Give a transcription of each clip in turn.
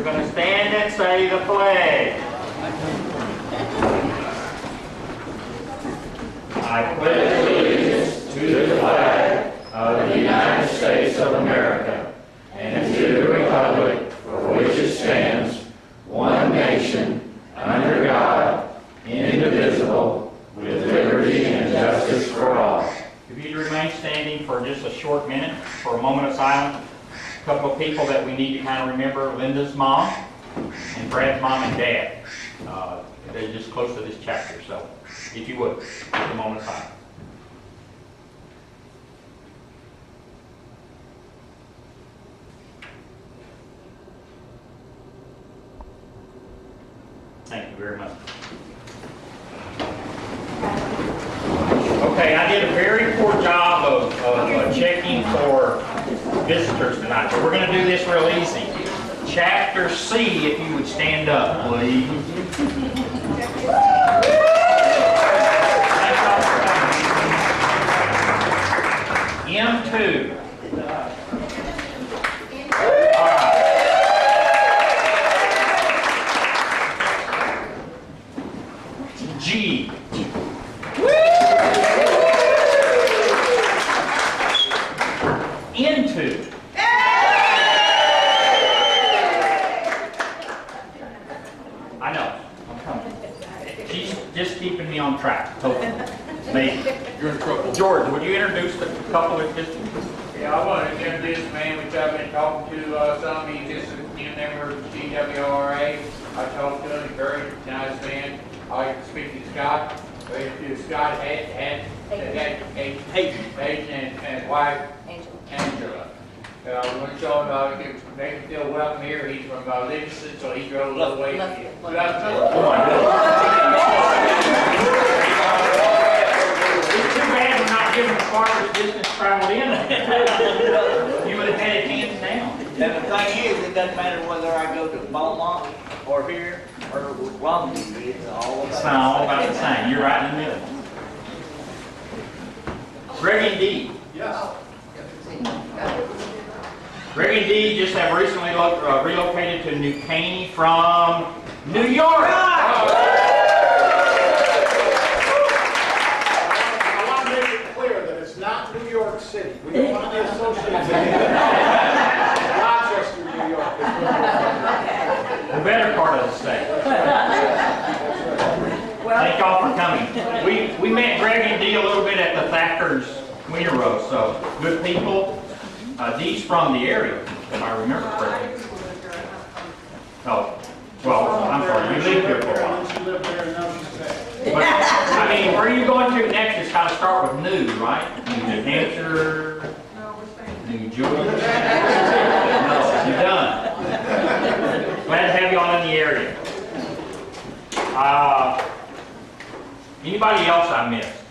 going to stand and say the pledge. I pledge allegiance to the flag of the United States of America and to the republic for which it stands, one nation, under God, indivisible, with liberty and justice for all. If you'd remain standing for just a short minute, for a moment of silence, a couple of people that we need to kind of remember: Linda's mom and Brad's mom and dad. They're just close to this chapter, so if you would, take a moment of silence. Thank you very much. Okay, I did a very poor job of checking for visitors tonight, but we're going to do this real easy. Chapter C, if you would stand up, please. M2. All right. G. Into. I know, I'm coming. She's just keeping me on track. Maybe. You're in trouble. George, would you introduce the couple of just? Yeah, I want to introduce the man which I've been talking to some. He's just a new member of GWRRA. I talked to him, very nice man. I like to speak to Scott. To Scott and his wife, Angela. I want to show him if they can feel welcome here. He's from Livingston, so he drove a little way. Oh my God. It's too bad we're not giving the farthest distance traveled in. You would have had it hands down. And the thing is, it doesn't matter whether I go to Beaumont or here or Romney. It's all It's not all about the same. You're right in the middle. Greg and Dee. Yes. Greg and Dee just have recently relocated to New Caney from New York. I want to make it clear that it's not New York City. We don't want to be associated with Rochester, New York. The better part of the state. Thank y'all for coming. We met Greg and Dee a little bit at the Thacker's Wiener Roast, so good people. Dee's from the area, if I remember correctly. Oh, well, I'm sorry, you lived here for a while. She lived there and now she's back. But, I mean, where are you going to next? It's got to start with new, right? New Hampshire, New Georgia. No, you're done. Glad to have you all in the area. Anybody else I missed?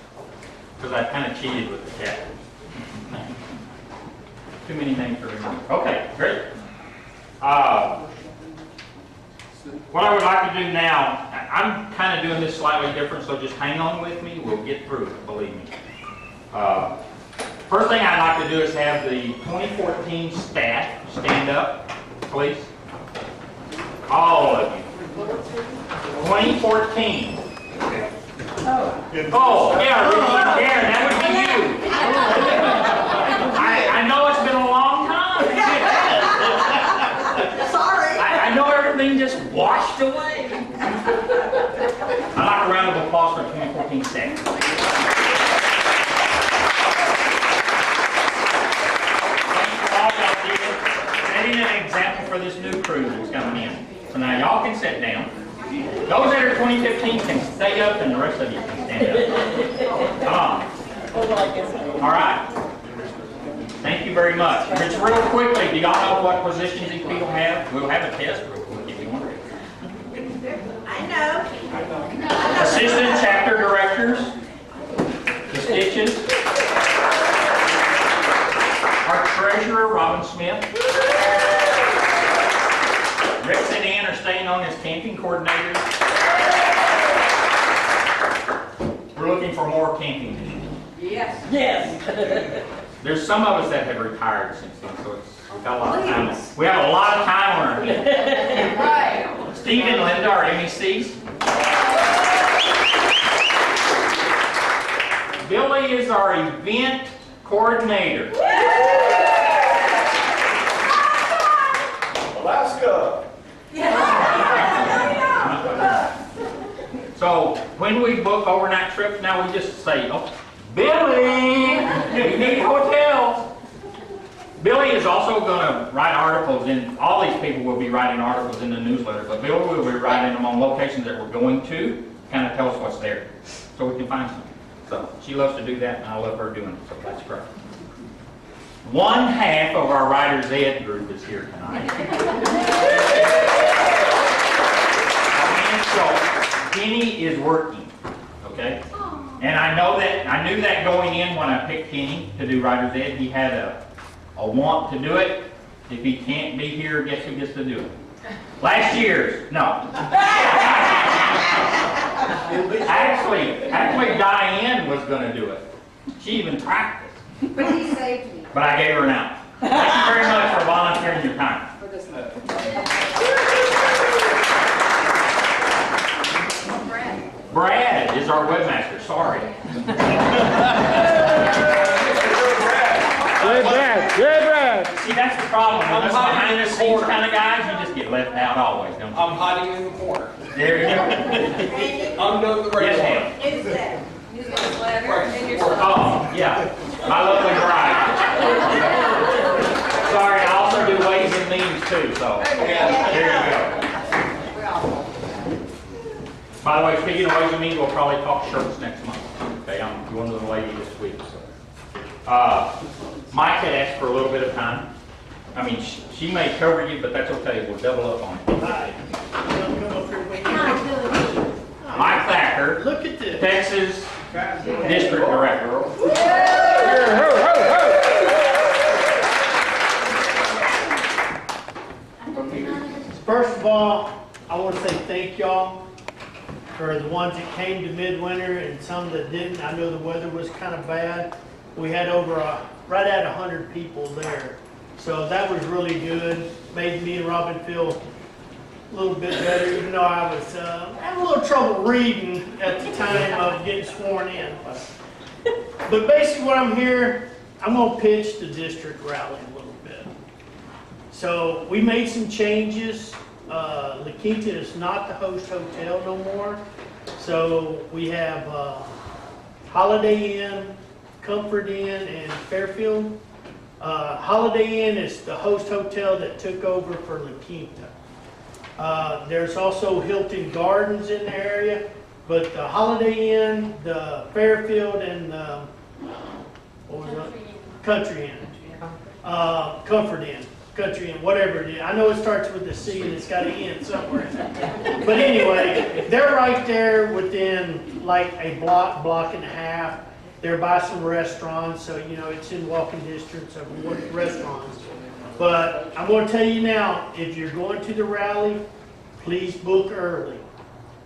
Because I kind of cheated with the chat. Too many names to remember. Okay, great. What I would like to do now, I'm kind of doing this slightly different, so just hang on with me. We'll get through it, believe me. First thing I'd like to do is have the 2014 staff stand up, please. All of you. 2014. Oh, yeah, that would be you. I know it's been a long time. Sorry. I know everything just washed away. I'd like a round of applause for 2014 staff. Setting an example for this new crew that's coming in. So now y'all can sit down. Those that are 2015 can stay up, and the rest of you can stand up. Come on. All right. Thank you very much. Just real quickly, do y'all know what positions these people have? We'll have a test real quick if you want. I know. Assistant chapter directors, the Stitches, our treasurer, Robin Smith. Rex and Ann are staying on as camping coordinators. We're looking for more camping. Yes. Yes. There's some of us that have retired since then, so we've got a lot of time. We have a lot of time on our hands. Right. Steve and Linda are MECs. Billy is our event coordinator. Alaska. So when we book overnight trips now, we just say, oh, Billy, we need hotels. Billy is also going to write articles, and all these people will be writing articles in the newsletter, but Billy will be writing them on locations that we're going to, kind of tell us what's there, so we can find something. So she loves to do that, and I love her doing it, so that's great. One half of our Writers Ed group is here tonight. So Kenny is working, okay? And I knew that going in when I picked Kenny to do Writers Ed. He had a want to do it. If he can't be here, guess who gets to do it? Last year's, no. Actually, Diane was going to do it. She even practiced. But he saved me. But I gave her an out. Thank you very much for volunteering your time. For this Brad is our webmaster. Sorry. Good Brad. See, that's the problem. With us behind the scenes kind of guys, you just get left out always, don't you? I'm hiding in the corner. There you go. Under the radar. Yes, ma'am. Is that newsletter and your stuff? Oh, yeah. My lovely bride. Sorry, I also do ways and means too, so there you go. By the way, speaking of ways and means, we'll probably talk shirts next month. Okay, I'm going to the lady this week. So, Mike had asked for a little bit of time. I mean, she may cover you, but that's okay. We'll double up on it. Mike Thacker, Look at this. Texas District Director. First of all, I want to say thank y'all for the ones that came to midwinter and some that didn't. I know the weather was kind of bad. We had over right at 100 people there. So that was really good. Made me and Robin feel a little bit better, even though I was having a little trouble reading at the time of getting sworn in. But basically what I'm here, I'm going to pitch the district rally a little bit. So we made some changes. La Quinta is not the host hotel no more. So we have Holiday Inn, Comfort Inn, and Fairfield. Holiday Inn is the host hotel that took over for La Quinta. There's also Hilton Gardens in the area, but the Holiday Inn, the Fairfield, and the, what was it? Country Inn. Comfort Inn. Country Inn, whatever it is. I know it starts with a C and it's got an N somewhere. But anyway, they're right there within like a block and a half. They're by some restaurants, so you know it's in walking distance of restaurants. But I'm going to tell you now, if you're going to the rally, please book early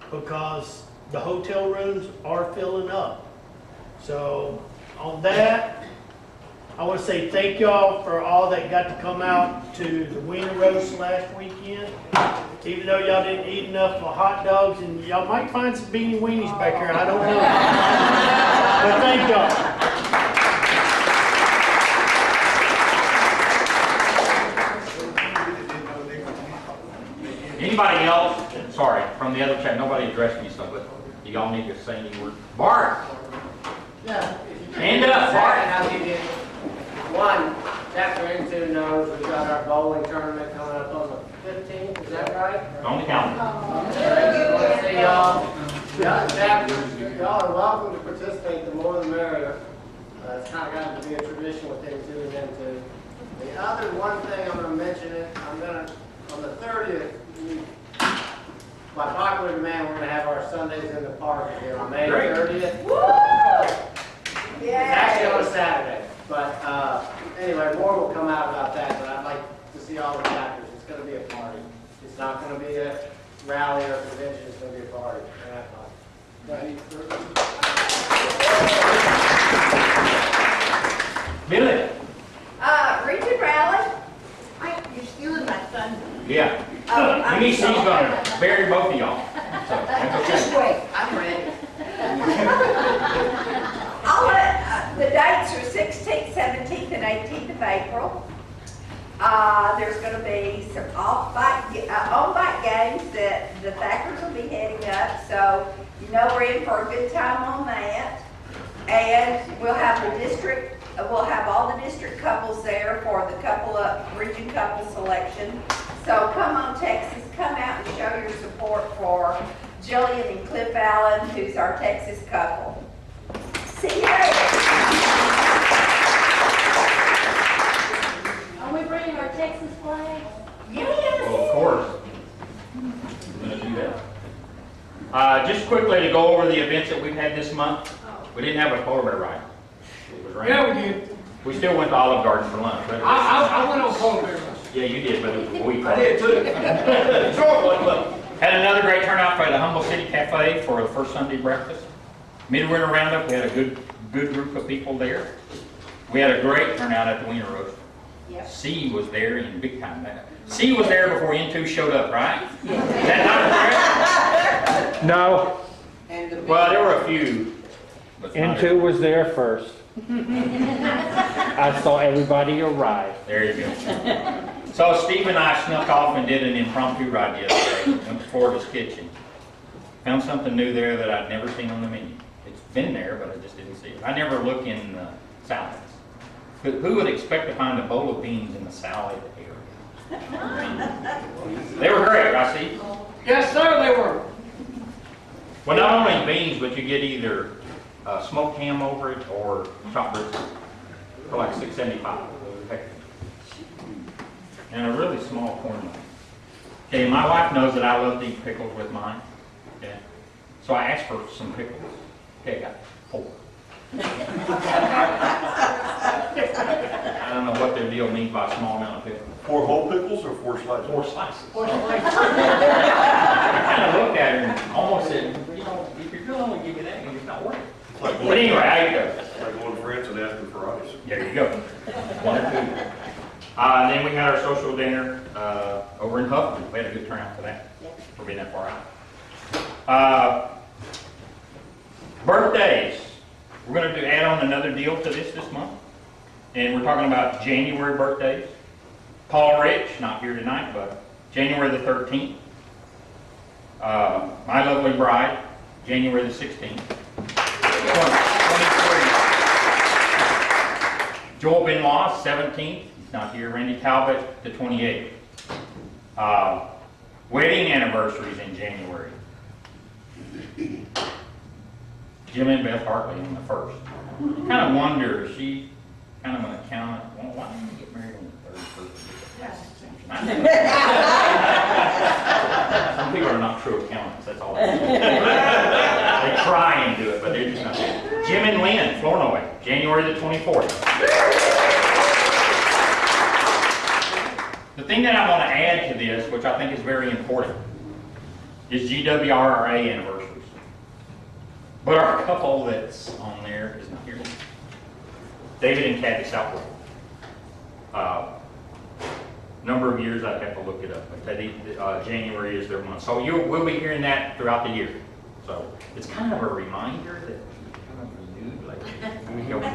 because the hotel rooms are filling up. So on that, I want to say thank y'all for all that got to come out to the Wiener Roast last weekend. Even though y'all didn't eat enough hot dogs, and y'all might find some beanie weenies back here, I don't know. But thank y'all. Anybody else? Sorry, from the other chat, nobody addressed me, so but you all need to say any word. Bart, Yeah. hand up, Bart. How you did. One, GWRRA knows we've got our bowling tournament coming up on the 15th, is that right? On the calendar. Let's see y'all. Yeah, chapters, y'all are welcome to participate, the more the merrier. It's kind of gotten to be a tradition with things doing them too. The other one thing I'm going to mention it, on the 30th, by popular demand, we're going to have our Sundays in the park here on May 30th. It's actually on a Saturday. But anyway, more will come out about that, but I'd like to see all the chapters. It's going to be a party. It's not going to be a rally or convention. It's going to be a party. Billy. Yeah. Oh, We need Steve's gonna bury both of y'all. So, that's Just okay. wait, I'm ready. I'll let, the dates are 16th, 17th, and 18th of April. There's gonna be some on-bike games that the Thackers will be heading up, so you know we're in for a good time on that. And we'll have all the district couples there for the region couple selection. So come on, Texas, come out and show your support for Jillian and Cliff Allen, who's our Texas couple. See you later. Are we bringing our Texas flag? Yes. Well, of course. We're gonna do that. Just quickly to go over the events that we've had this month. We didn't have a polar bear ride. It was raining. Yeah, we did. We still went to Olive Garden for lunch, right? I went on polar bear lunch. Yeah, you did, but it was a week. I did too. Short one, but. Had another great turnout by the Humboldt City Cafe for the first Sunday breakfast. Midwinter Roundup, we had a good group of people there. We had a great turnout at the Wiener Roast. Yep. C was there in big time. C was there before N2 showed up, right? Is that not correct? No, Well, there were a few. but not N2 was there first. I saw everybody arrive. There you go. So Steve and I snuck off and did an impromptu ride yesterday. Went to Florida's Kitchen. Found something new there that I'd never seen on the menu. It's been there, but I just didn't see it. I never look in salads. But who would expect to find a bowl of beans in the salad area? They were great, right, Steve? Yes, sir, they were. Well, not only beans, but you get either smoked ham over it or chopped brisket for like $6.75. And a really small corn maze. Okay, my wife knows that I love to eat pickles with mine. Okay, so I asked for some pickles. Okay, I got 4. I don't know what their deal means by a small amount of pickles. 4 whole pickles or 4 slices? 4 slices. I kind of looked at her and almost said, you know, if you're going to only give me that, it's not worth it. Like But anyway, I ate those. Like going to France and asking for ice. There you go. 1 or 2. Then we had our social dinner over in Huffman. We had a good turnout for that, for being that far out. Birthdays. We're going to add on another deal to this month. And we're talking about January birthdays. Paul Rich, not here tonight, but January the 13th. My Lovely Bride, January the 16th. 23. Joel Benoit, 17th. Not here. Randy Talbot, the 28th. Wedding anniversaries in January. Jim and Beth Hartley on the 1st. Kind of wonder, is she kind of an accountant? Well, why didn't you get married on the 31st? Some people are not true accountants, that's all. They try and do it, but they're just not. Jim and Lynn, Flournoy, January the 24th. The thing that I want to add to this, which I think is very important, is GWRRA anniversaries. But our couple that's on there is not here. David and Kathy Southwood. Number of years, I'd have to look it up. But January is their month. So we'll be hearing that throughout the year. So it's kind of a reminder that we kind of renewed. Like, we help you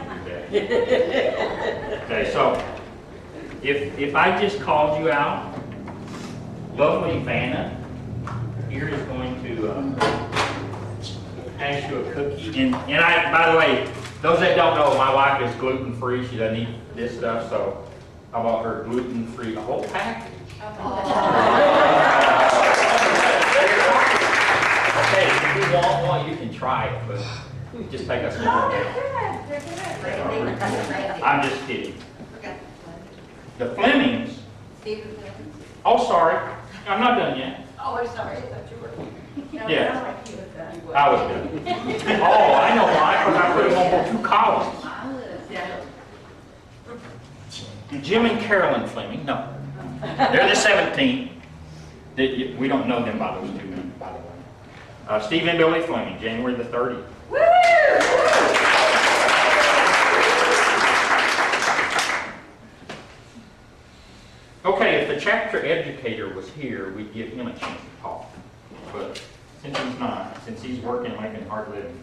do that. Okay, so if I just called you out, lovely Vanna here is going to pass you a cookie. And I, by the way, those that don't know, my wife is gluten-free. She doesn't eat this stuff, so I bought her gluten-free, a whole package. Okay, if you want one, you can try it, but just take a small amount. I'm just kidding. The Flemings. Oh, sorry. I'm not done yet. Oh, I'm sorry, I thought you were. Yeah. I was done. Oh, I know why, because I put them on 2 columns. Jim and Carolyn Fleming, no. They're the 17th. We don't know them by those 2 men, by the way. Steve and Billy Fleming, January the 30th. Okay, if the chapter educator was here, we'd give him a chance to talk. But since he's not, since he's working making a hard living,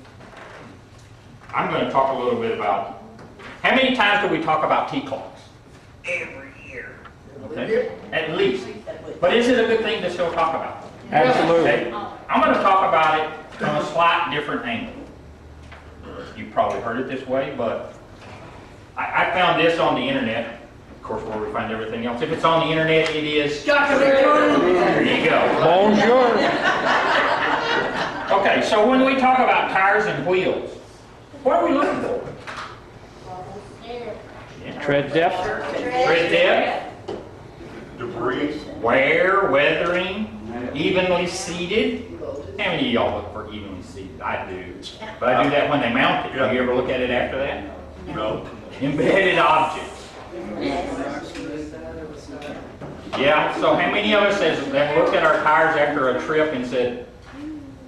I'm going to talk a little bit about, how many times do we talk about T-clocks? Every year. Okay, at least. But is it a good thing to still talk about? Absolutely. Okay? I'm going to talk about it from a slight different angle. You've probably heard it this way, but I found this on the internet. Of course, where we find everything else. If it's on the internet, it is. There you go. Bonjour. Okay, so when we talk about tires and wheels, what are we looking for? Tread depth. Tread depth, Debris. wear, weathering, evenly seated. How many of y'all look for evenly seated? I do. But I do that when they mount it. Do you ever look at it after that? No. Embedded objects. Yeah, so how many of us have looked at our tires after a trip and said,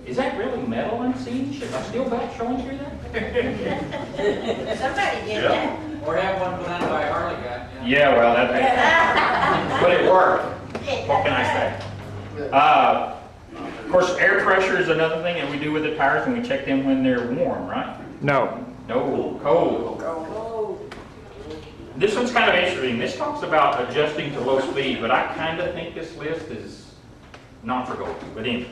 is that really metal I'm seeing? Should my steel belt showing through that? Somebody did Yeah. Or have one put on by Harley guy. Yeah, well, but it worked. What can I say? Of course, air pressure is another thing that we do with the tires, and we check them when they're warm, right? No. No, cold. This one's kind of interesting. This talks about adjusting to low speed, but I kind of think this list is not for gold. But anyway,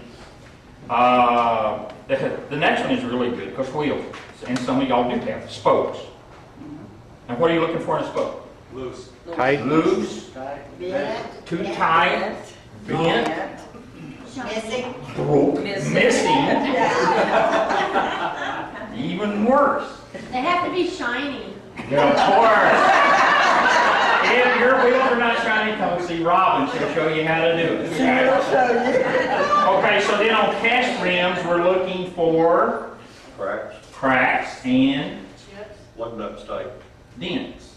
the next one is really good because wheels, and some of y'all do have spokes. And what are you looking for in a spoke? Loose. Tight. Loose, too tight, bent, Missing. broke, missing, even worse. They have to be shiny. Yeah, of course. If your wheels are not shiny, come see Robin. She'll show you how to do it. Okay, so then on cast rims, we're looking for Cracks. cracks and Lug nuts tight. dents.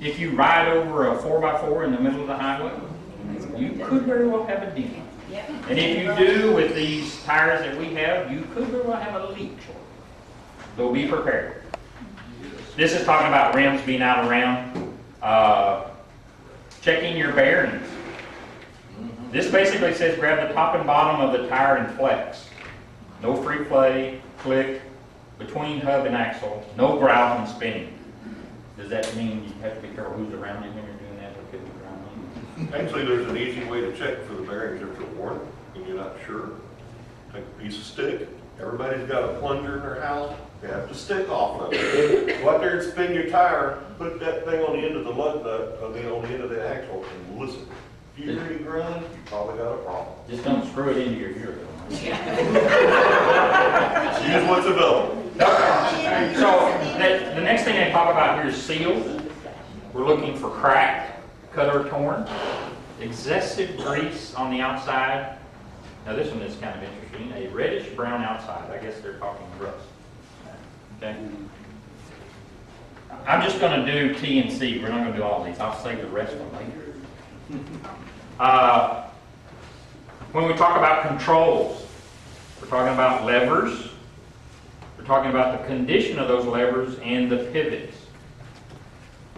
If you ride over a 4x4 in the middle of the highway, you could very well have a dent. And if you do with these tires that we have, you could very well have a leak. So be prepared. This is talking about rims being out around. Checking your bearings. This basically says grab the top and bottom of the tire and flex. No free play, click, between hub and axle, no grout and spinning. Does that mean you have to be careful who's around you when you're doing that? Or could be around you? Actually, there's an easy way to check for the bearings if they're worn and you're not sure. Take a piece of stick. Everybody's got a plunger in their house. You have to stick off of it. Go out there and spin your tire, put that thing on the end of the lug nut, on the end of the axle, and listen. If you hear any grunt, you probably got a problem. Just don't screw it into your ear. Use what's available. So the next thing they talk about here is seals. We're looking for cracked, cut or torn, excessive grease on the outside. Now this one is kind of interesting. A reddish brown outside. I guess they're talking rust. Okay. I'm just going to do T and C. We're not going to do all these. I'll save the rest for later. When we talk about controls, we're talking about levers. We're talking about the condition of those levers and the pivots.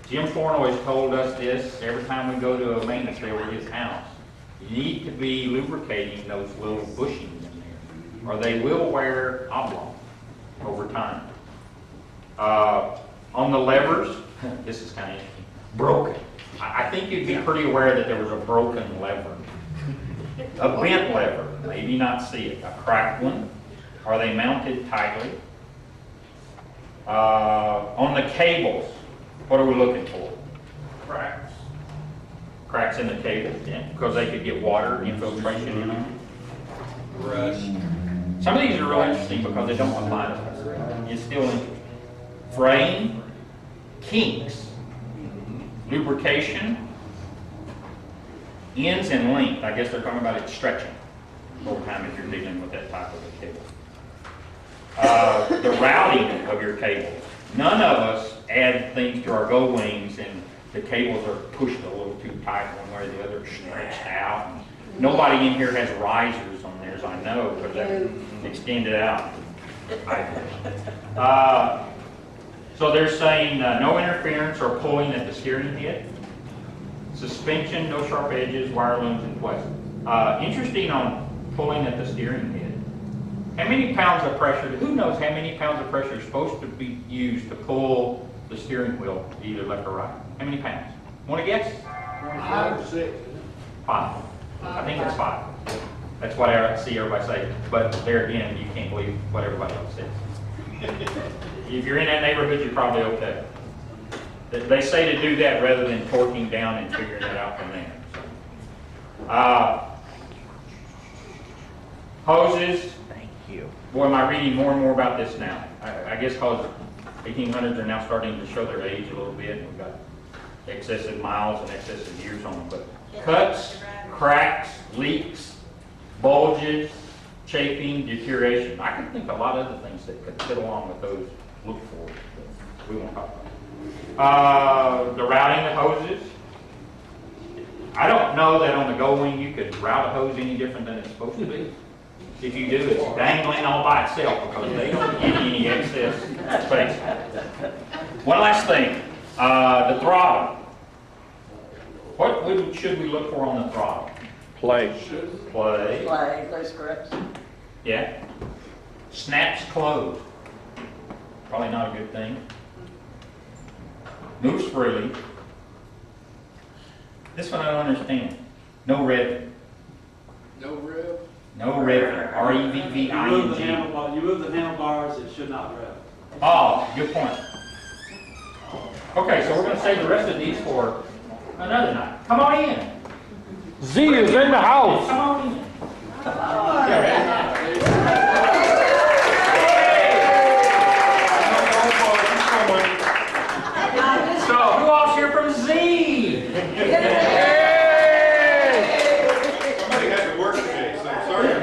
Jim Thorne always told us this every time we go to a maintenance fair at his house. You need to be lubricating those little bushings in there, or they will wear oblong over time. On the levers, this is kind of interesting, broken. I think you'd be pretty aware that there was a broken lever. A bent lever, maybe not see it. A cracked one. Are they mounted tightly? On the cables, what are we looking for? Cracks. Cracks in the cables, yeah, because they could get water infiltration in them. Rust. Some of these are real interesting because they don't apply to us. It's still interesting. Fraying, kinks, lubrication, ends and length. I guess they're talking about it stretching over time if you're dealing with that type of a cable. The routing of your cables. None of us add things to our go wings and the cables are pushed a little too tight one way or the other, stretched out. Nobody in here has risers on theirs, I know, because they're extended out. So they're saying no interference or pulling at the steering head. Suspension, no sharp edges, wire looms in place. Interesting on pulling at the steering head. How many pounds of pressure, who knows how many pounds of pressure is supposed to be used to pull the steering wheel either left or right? How many pounds? Want to guess? 5 or 6. 5. I think it's 5. That's what I see everybody say. But there again, you can't believe what everybody else says. If you're in that neighborhood, you're probably okay. They say to do that rather than torquing down and figuring it out from there. Hoses. Thank you. Boy, am I reading more and more about this now. I guess because 1800s are now starting to show their age a little bit. We've got excessive miles and excessive years on them. But cuts, cracks, leaks, bulges, chafing, deterioration. I can think of a lot of other things that could fit along with those look for. But we won't talk about. The routing of hoses. I don't know that on the Gold Wing you could route a hose any different than it's supposed to be. If you do, it's dangling all by itself because they don't give you any excess space. One last thing, the throttle. What should we look for on the throttle? Play. Play. Play scripts. Yeah. Snaps closed. Probably not a good thing. Moves freely. This one I don't understand. No revving. No rev. No revving. R-E-V-V-I-N-G. You move the handlebars, it should not rev. Oh, good point. Okay, so we're going to save the rest of these for another night. Come on in. Z is in the house. Come on in. Yeah, so, who all's here from Z? Somebody had to work today, so I'm sorry. There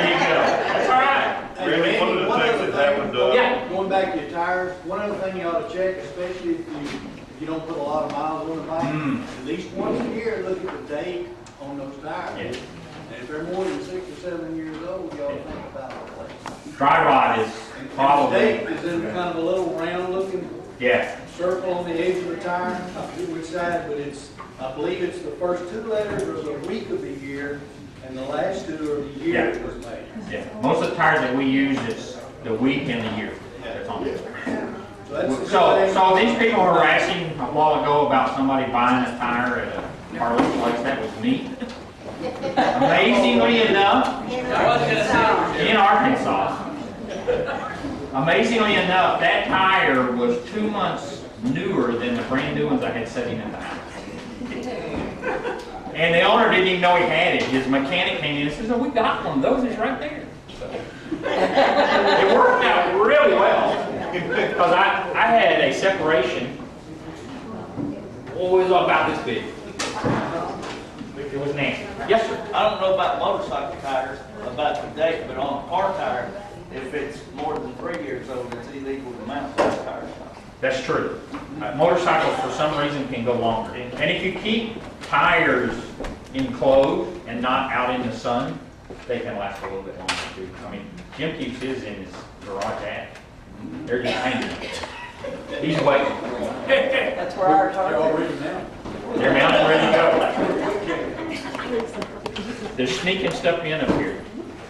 you go. That's all right. Really, one of the things that happened, Yeah. Going back to your tires, one other thing you ought to check, especially if you don't put a lot of miles on the bike, at least once a year, look at the date on those tires. Yeah. And if they're more than 6 or 7 years old, you ought to think about it. Dry rot is And the probably, date is in kind of a little round looking yeah. circle on the edge of the tire, I forget which side, but I believe it's the first 2 letters are the week of the year, and the last 2 are the year it was made. Yeah. Most of the tires that we use is the week and the year. That's on it. So these people were asking a while ago about somebody buying a tire at a car place. That was me. Amazingly enough, in Arkansas, amazingly enough, that tire was 2 months newer than the brand new ones I had sitting in the house. And the owner didn't even know he had it. His mechanic came in and says, "Oh, we got one. Those is right there." So, it worked out really well because I had a separation. Oh, it was about this big. It was nasty. Yes, sir. I don't know about motorcycle tires, about the date, but on a car tire, if it's more than 3 years old, it's illegal to mount those tires. That's true. Motorcycles, for some reason, can go longer. And if you keep tires enclosed and not out in the sun, they can last a little bit longer, too. I mean, Jim keeps his in his garage at. They're just hanging. He's waiting. That's where our They're already mounted. They're mounted, ready to go. They're sneaking stuff in up here.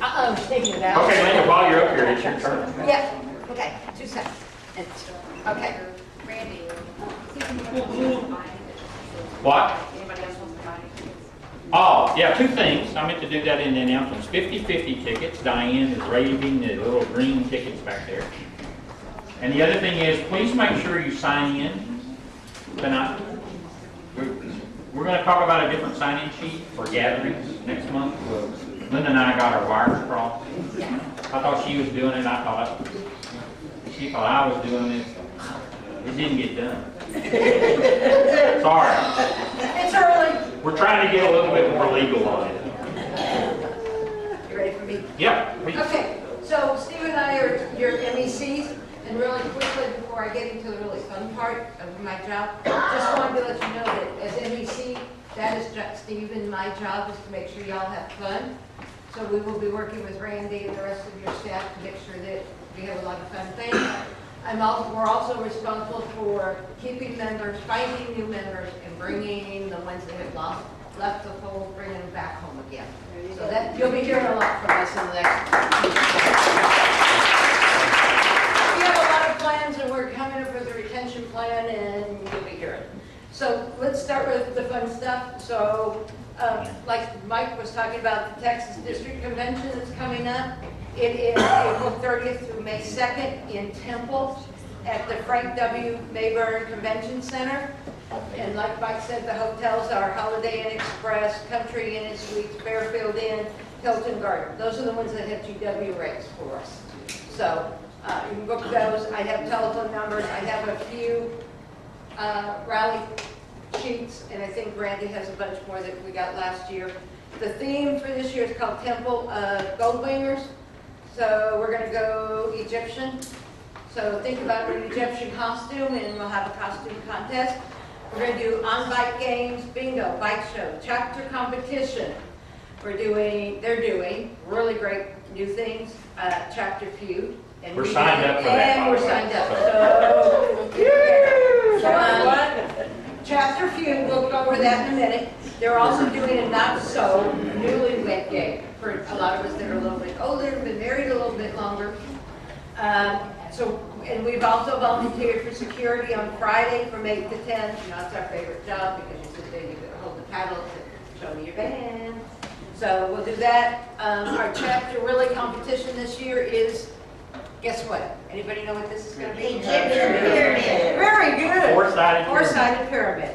Uh-oh, taking it out. Okay, Linda, while you're up here, it's your turn. Yeah, okay, 2 seconds. Okay. Randy. What? Anybody else wants to buy any tickets? Oh, yeah, 2 things. I meant to do that in the announcements. 50/50 tickets. Diane is raving the little green tickets back there. And the other thing is, please make sure you sign in tonight. We're going to talk about a different sign-in sheet for gatherings next month. Linda and I got our wires crossed. I thought she was doing it. She thought I was doing it. It didn't get done. Sorry. It's early. We're trying to get a little bit more legal on it. You ready for me? Yep, please. Okay, so Steve and I are your MECs, and really quickly, before I get into the really fun part of my job, just wanted to let you know that as MEC, that is Steve and my job is to make sure y'all have fun. So we will be working with Randy and the rest of your staff to make sure that we have a lot of fun things. we're also responsible for keeping members, finding new members, and bringing the ones that have left the fold, bringing them back home again. So that, you'll be hearing a lot from us in the next. We have a lot of plans, and we're coming up with a retention plan, and you'll be hearing. So let's start with the fun stuff. So, like Mike was talking about, the Texas District Convention that's coming up. It is April 30th through May 2nd in Temple at the Frank W. Mayburn Convention Center. And like Mike said, the hotels are Holiday Inn Express, Country Inn and Suites, Fairfield Inn, Hilton Garden. Those are the ones that have GW rates for us. So you can book those. I have telephone numbers. I have a few rally sheets, and I think Randy has a bunch more that we got last year. The theme for this year is called Temple Goldwingers. So we're going to go Egyptian. So think about an Egyptian costume, and we'll have a costume contest. We're going to do on-bike games, bingo, bike show, chapter competition. They're doing really great new things, chapter feud. And We're signed up for that. And we're signed up. So, chapter feud, we'll go over that in a minute. They're also doing a not-so newlywed game for a lot of us that are a little bit older, been married a little bit longer. And we've also volunteered for security on Friday from 8 to 10. You know, it's our favorite job because you sit there, you hold the paddles and show me your band. So we'll do that. Our chapter really competition this year is, guess what? Anybody know what this is going to be? Egyptian pyramid. Very good. Four-sided Four-sided pyramid.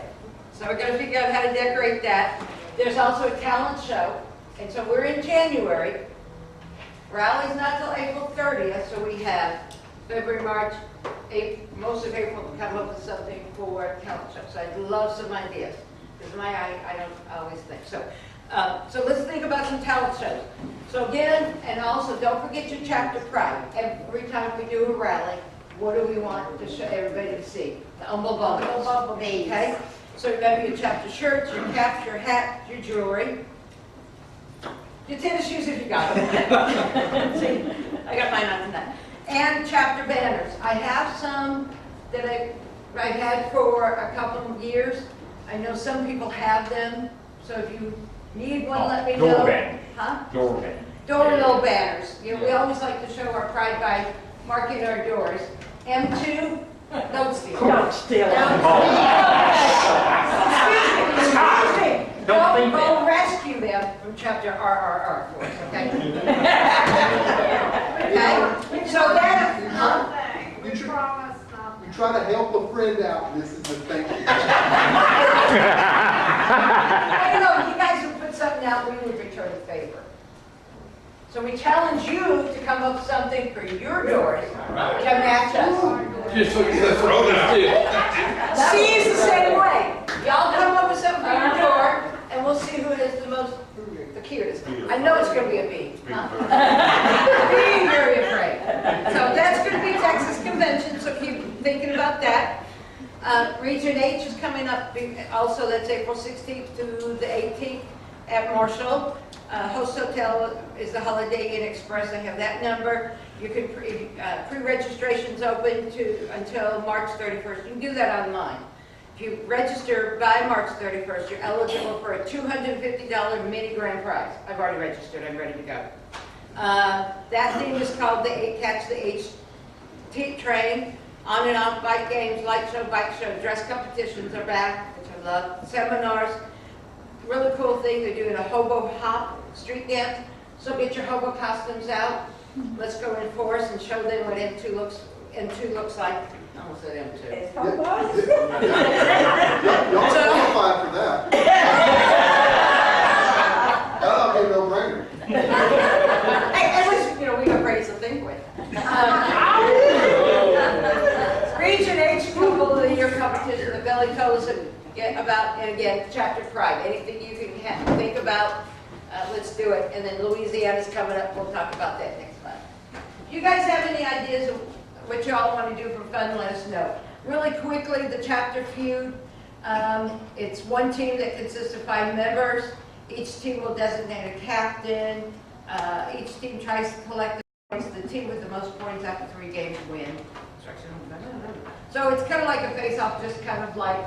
So we're going to figure out how to decorate that. There's also a talent show. And so we're in January. Rally's not till April 30th, so we have February, March, April, most of April to come up with something for talent show. So I'd love some ideas. Because I don't always think. So let's think about some talent shows. So again, and also don't forget your chapter pride. Every time we do a rally, what do we want to show everybody to see? The humble bumblebee. Okay? So remember your chapter shirts, your caps, your hat, your jewelry. Your tennis shoes if you got them. See, I got mine on tonight. And chapter banners. I have some that I had for a couple of years. I know some people have them. So if you need one, let me know. Door banners. Huh? Door banners. Door banners. You know, we always like to show our pride by marking our doors. M2, don't steal. Don't steal. Don't go rescue them from chapter RRR for us, okay? Okay? So that, You try to help a friend out, and this is the thing. Well, you know, you guys would put something out, we would return the favor. So we challenge you to come up with something for your doors to match us. Just so you can throw it out. C is the same way. Y'all come up with something for your door, and we'll see who is the cutest. I know it's going to be a bee. Huh? Being very afraid. So that's going to be Texas Convention, so keep thinking about that. Region H is coming up also, that's April 16th to the 18th at Marshall. Host Hotel is the Holiday Inn Express. I have that number. You can pre-registration's open until March 31st. You can do that online. If you register by March 31st, you're eligible for a $250 mini grand prize. I've already registered. I'm ready to go. That theme is called the Catch the H train. On and off bike games, light show, bike show, dress competitions are back, which I love. Seminars. Really cool thing. They're doing a hobo hop street dance. So get your hobo costumes out. Let's go in force and show them what M2 looks like. I almost said M2. It's hobos. Y'all qualified for that. That'll be a no-brainer. At least, you know, we got praise to think with. Region H Couple of the Year competition. The Belly told us about, and again, chapter pride. Anything you can think about, let's do it. And then Louisiana's coming up. We'll talk about that next month. If you guys have any ideas of what y'all want to do for fun, let us know. Really quickly, the chapter feud. It's one team that consists of 5 members. Each team will designate a captain. Each team tries to collect the points. The team with the most points after 3 games win. So it's kind of like a face-off, just kind of like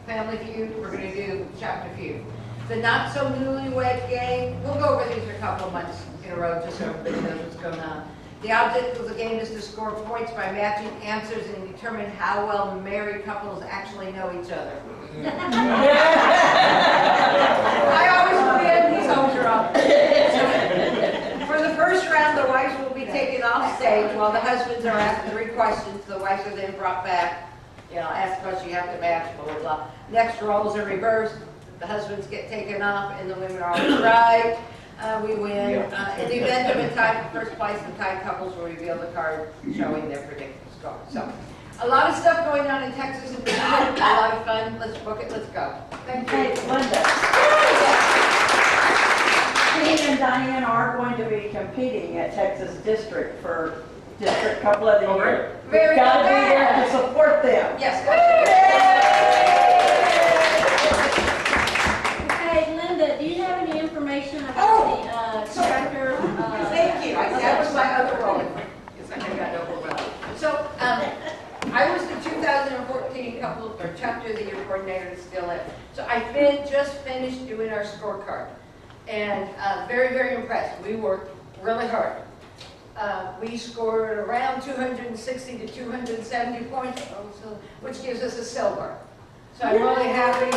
Family Feud, we're gonna do Chapter Feud. The not so newlywed game, we'll go over these for a couple of months in a row, just so everybody knows what's going on. The object of the game is to score points by matching answers and determine how well married couples actually know each other. I always win, he's always wrong. For the first round, the wives will be taken off stage while the husbands are asked 3 questions. The wives are then brought back, asked questions, you have to match, blah, blah, blah. Next, roles are reversed. The husbands get taken off and the women are always right. We win. In the event of a tie for first place, the tied couples will reveal the card showing their predicted score. So, a lot of stuff going on in Texas and a lot of fun. Let's book it. Let's go. Thank you. Hey, Linda. Steve and Diane are going to be competing at Texas District for District Couple of the Year. We've got to be there to support them. Yes. Hey, Linda, do you have any information about the tractor? Thank you. That was my other role. It's like I got overwhelmed. So, I was the 2014 couple or chapter of the year coordinator and still am. So I just finished doing our scorecard, and very, very impressed. We worked really hard. We scored around 260 to 270 points, which gives us a silver. So I'm really happy.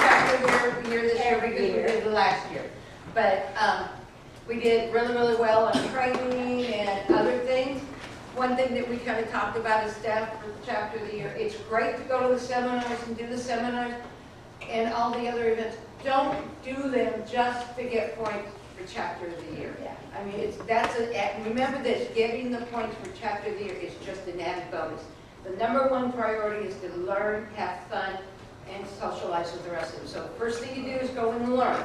Chapter year this year because we did the last year. But we did really, really well on training and other things. One thing that we kind of talked about as staff for the chapter of the year, it's great to go to the seminars and do the seminars and all the other events. Don't do them just to get points for chapter of the year. Yeah. I mean, remember this, getting the points for chapter of the year is just an added bonus. The #1 priority is to learn, have fun, and socialize with the rest of them. So the first thing you do is go and learn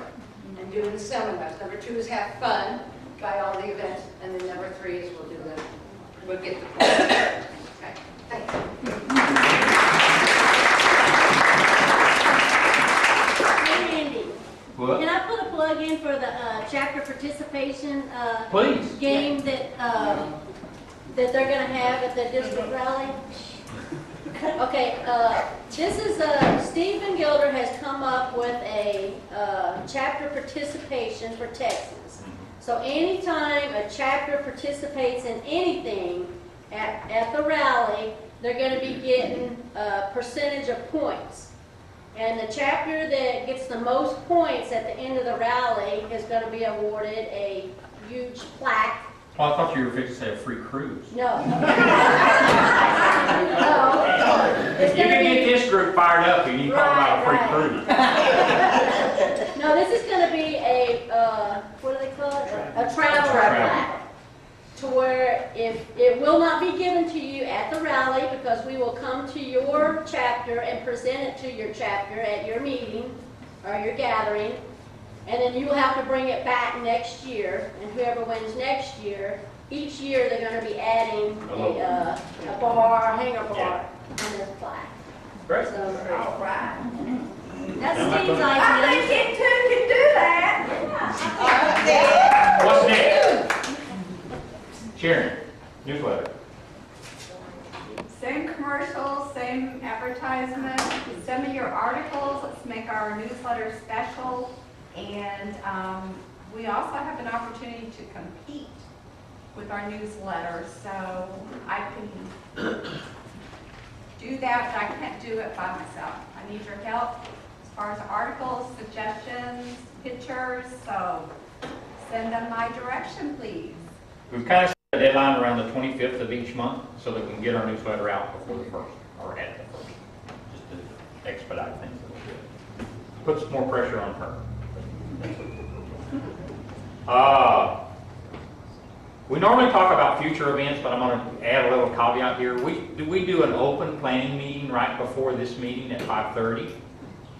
and do the seminars. #2 is have fun by all the events, and then #3 is we'll get the points. Okay, thanks. Hey, Randy, What? can I put a plug in for the chapter participation Please. game that they're going to have at the district rally? Okay, this is Stephen Gilder has come up with a chapter participation for Texas. So anytime a chapter participates in anything at the rally, they're going to be getting a percentage of points. And the chapter that gets the most points at the end of the rally is going to be awarded a huge plaque. Oh, I thought you were fixing to say a free cruise. No. You can get this group fired up and you talk about a free cruise. No, this is going to be a, what do they call it? A travel plaque. To where it will not be given to you at the rally because we will come to your chapter and present it to your chapter at your meeting or your gathering. And then you will have to bring it back next year, and whoever wins next year, each year they're going to be adding a hanger bar on this plaque. Great. So, All right. that's Steve's I idea. think you two can do that. What's next? Sharon, newsletter. Same commercials, same advertisement, send me your articles, let's make our newsletter special. And we also have an opportunity to compete with our newsletter, so I can do that, but I can't do it by myself. I need your help as far as articles, suggestions, pictures, so send them my direction, please. We've kind of set a deadline around the 25th of each month so that we can get our newsletter out before the 1st, or at the 1st, just to expedite things a little bit. Put some more pressure on her. We normally talk about future events, but I'm going to add a little caveat here. We do an open planning meeting right before this meeting at 5:30,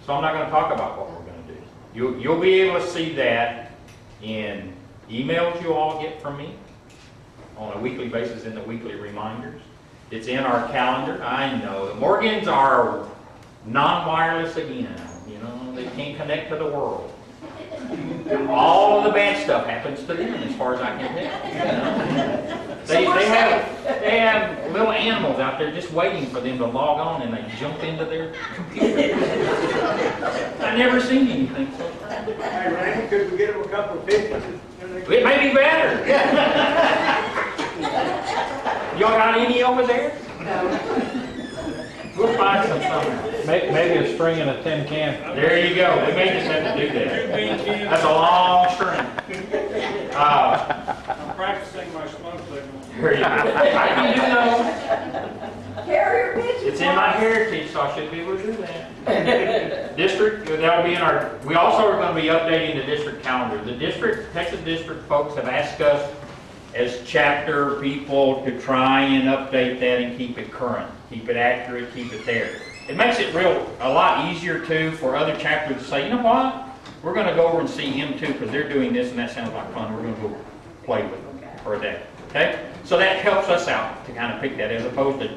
so I'm not going to talk about what we're going to do. You'll be able to see that in emails you all get from me on a weekly basis in the weekly reminders. It's in our calendar. I know the Morgans are non-wireless again. You know, they can't connect to the world. All of the bad stuff happens to them, as far as I can tell. You know? They have little animals out there just waiting for them to log on, and they jump into their computer. I've never seen anything so. Hey, Randy, could we get them a couple of pictures? It may be better. Y'all got any over there? No. We'll find some somewhere. Maybe a string and a tin can. There you go. We may just have to do that. That's a long string. I'm practicing my smoke signal. There you go. I can do those. Carrier pigeons. It's in my heritage, so I should be able to do that. District, that'll be in our, we also are going to be updating the district calendar. The district, Texas district folks have asked us as chapter people to try and update that and keep it current, keep it accurate, keep it there. It makes it a lot easier too for other chapters to say, you know what, we're going to go over and see him too because they're doing this and that sounds like fun. We're going to go play with them for a day. Okay, so that helps us out to kind of pick that as opposed to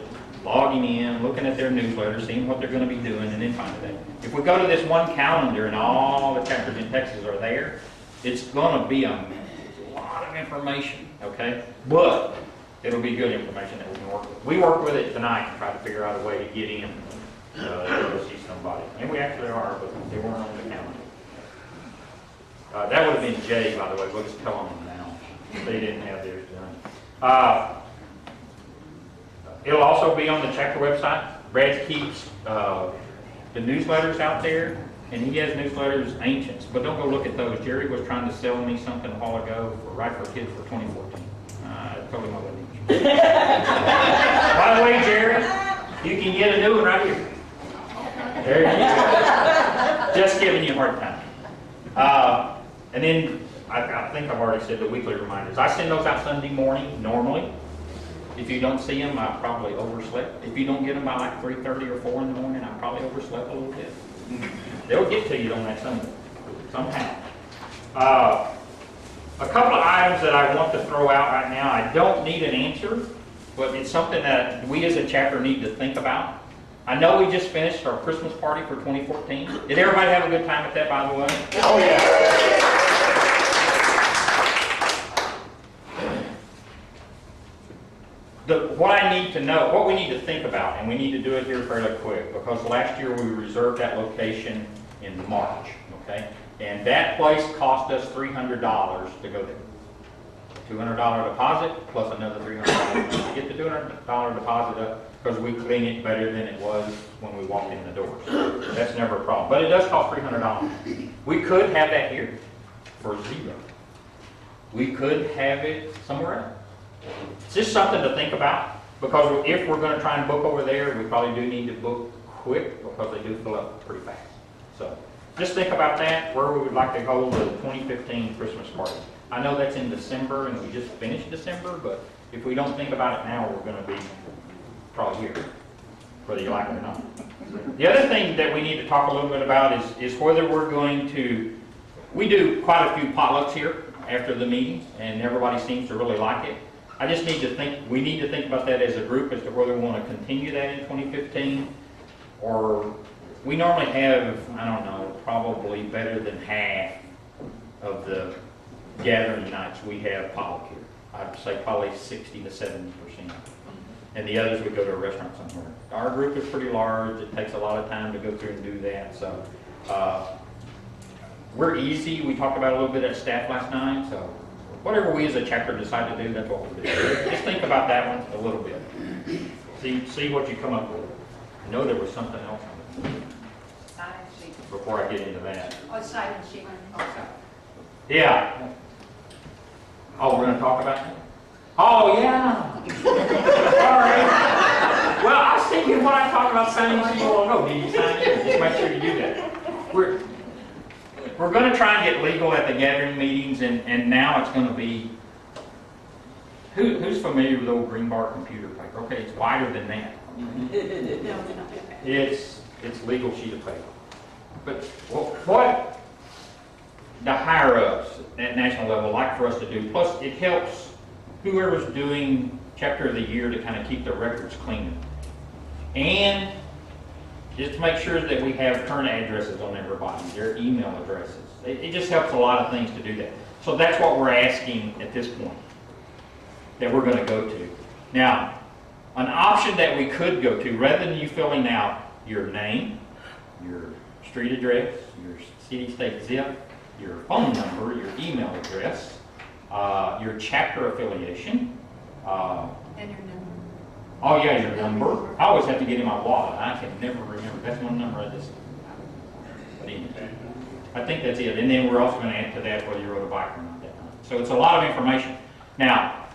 logging in, looking at their newsletter, seeing what they're going to be doing, and then finding that. If we go to this one calendar and all the chapters in Texas are there, it's going to be a lot of information. Okay, but it'll be good information that we can work with. We work with it tonight and try to figure out a way to get in to see somebody. And we actually are, but they weren't on the calendar. That would have been Jay, by the way. We'll just tell them now. They didn't have theirs done. It'll also be on the chapter website. Brad keeps the newsletters out there, and he has newsletters, ancients, but don't go look at those. Jerry was trying to sell me something a while ago for Right for Kids for 2014. I told him I wouldn't. By the way, Jerry, you can get a new one right here. There you go. Just giving you a hard time. And then, I think I've already said the weekly reminders. I send those out Sunday morning, normally. If you don't see them, I probably overslept. If you don't get them by like 3:30 or 4 in the morning, I probably overslept a little bit. They'll get to you on that Sunday, somehow. A couple of items that I want to throw out right now. I don't need an answer, but it's something that we as a chapter need to think about. I know we just finished our Christmas party for 2014. Did everybody have a good time at that, by the way? Oh, yeah. What I need to know, what we need to think about, and we need to do it here fairly quick, because last year we reserved that location in March, okay? And that place cost us $300 to go there. $200 deposit plus another $300 to get the $200 deposit up, because we clean it better than it was when we walked in the door. So that's never a problem. But it does cost $300. We could have that here for $0. We could have it somewhere else. It's just something to think about, because if we're going to try and book over there, we probably do need to book quick because they do fill up pretty fast. So just think about that, where we would like to hold the 2015 Christmas party. I know that's in December and we just finished December, but if we don't think about it now, we're going to be probably here, whether you like it or not. The other thing that we need to talk a little bit about is whether we're going to, we do quite a few potlucks here after the meetings, and everybody seems to really like it. I just need to think, we need to think about that as a group as to whether we want to continue that in 2015, or we normally have, I don't know, probably better than half of the gathering nights we have potluck here. I'd say probably 60 to 70%. And the others would go to a restaurant somewhere. Our group is pretty large. It takes a lot of time to go through and do that. So we're easy. We talked about a little bit at staff last night. So whatever we as a chapter decide to do, that's what we'll do. Just think about that one a little bit. See what you come up with. I know there was something else before I get into that. Oh, sign and sheet. Oh, sorry. Yeah. Oh, we're going to talk about that? Oh, yeah. All right. Well, I was thinking when I talked about signing sheet, did you sign it? Just make sure you do that. We're going to try and get legal at the gathering meetings, and now it's going to be, who's familiar with old green bar computer paper? Okay, it's wider than that. It's legal sheet of paper. But what the higher-ups at national level like for us to do, plus it helps whoever's doing chapter of the year to kind of keep their records clean. And is to make sure that we have current addresses on everybody, their email addresses. It just helps a lot of things to do that. So that's what we're asking at this point, that we're going to go to. Now, an option that we could go to, rather than you filling out your name, your street address, your city, state, zip, your phone number, your email address, your chapter affiliation, And your number. oh yeah, your number. I always have to get in my wallet. I can never remember. That's one number I just. But anyway, I think that's it. And then we're also going to add to that whether you rode a bike or not that night. So it's a lot of information. Now,